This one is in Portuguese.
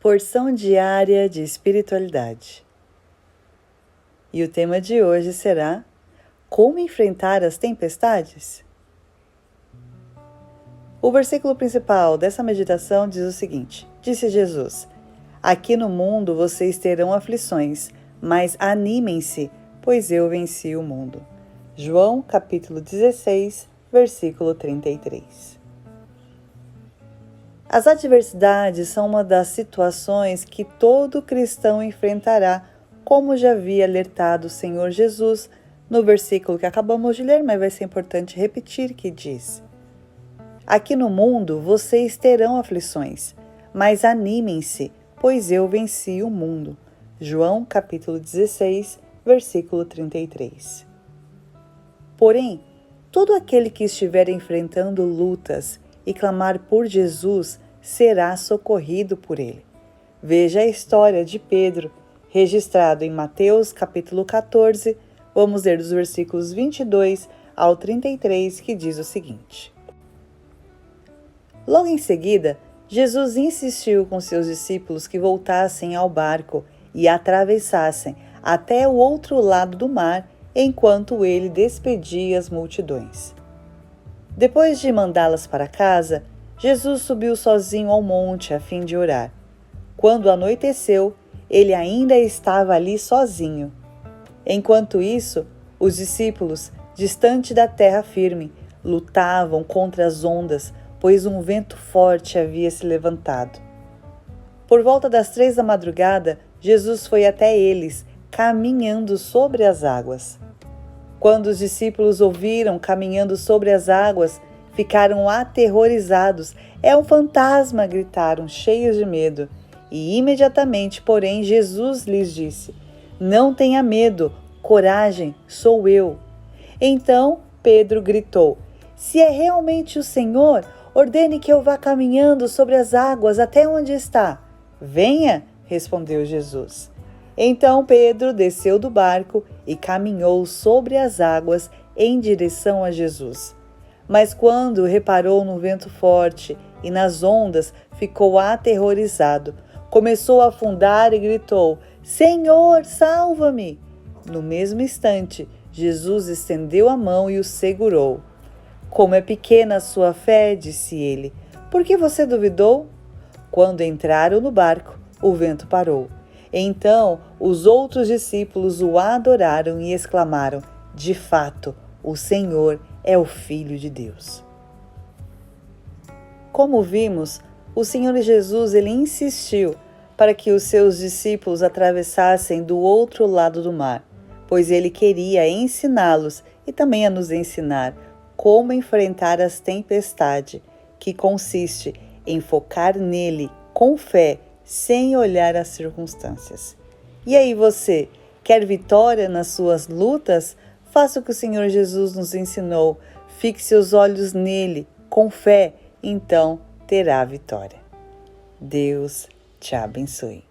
Porção diária de espiritualidade. E o tema de hoje será: como enfrentar as tempestades? O versículo principal dessa meditação diz o seguinte: disse Jesus: aqui no mundo vocês terão aflições, mas animem-se, pois eu venci o mundo. João capítulo 16, versículo 33. As adversidades são uma das situações que todo cristão enfrentará, como já havia alertado o Senhor Jesus no versículo que acabamos de ler, mas vai ser importante repetir, que diz: aqui no mundo vocês terão aflições, mas animem-se, pois eu venci o mundo. João capítulo 16, versículo 33. Porém, todo aquele que estiver enfrentando lutas e clamar por Jesus será socorrido por ele. Veja a história de Pedro, registrado em Mateus capítulo 14, vamos ler dos versículos 22 ao 33, que diz o seguinte: logo em seguida, Jesus insistiu com seus discípulos que voltassem ao barco e atravessassem até o outro lado do mar, enquanto ele despedia as multidões. Depois de mandá-las para casa, Jesus subiu sozinho ao monte a fim de orar. Quando anoiteceu, ele ainda estava ali sozinho. Enquanto isso, os discípulos, distante da terra firme, lutavam contra as ondas, pois um vento forte havia se levantado. Por volta das 3 da madrugada, Jesus foi até eles, caminhando sobre as águas. Quando os discípulos ouviram caminhando sobre as águas, ficaram aterrorizados. É um fantasma! Gritaram, cheios de medo. E imediatamente, porém, Jesus lhes disse: não tenha medo, coragem, sou eu. Então Pedro gritou: se é realmente o Senhor, ordene que eu vá caminhando sobre as águas até onde está. Venha, respondeu Jesus. Então Pedro desceu do barco e caminhou sobre as águas em direção a Jesus. Mas quando reparou no vento forte e nas ondas, ficou aterrorizado. Começou a afundar e gritou: Senhor, salva-me! No mesmo instante, Jesus estendeu a mão e o segurou. Como é pequena a sua fé, disse ele. Por que você duvidou? Quando entraram no barco, o vento parou. Então, os outros discípulos o adoraram e exclamaram: de fato, o Senhor é o Filho de Deus. Como vimos, o Senhor Jesus ele insistiu para que os seus discípulos atravessassem do outro lado do mar, pois ele queria ensiná-los e também a nos ensinar como enfrentar as tempestades, que consiste em focar nele com fé, sem olhar as circunstâncias. E aí você, quer vitória nas suas lutas? Faça o que o Senhor Jesus nos ensinou. Fixe os olhos nele, com fé, então terá vitória. Deus te abençoe.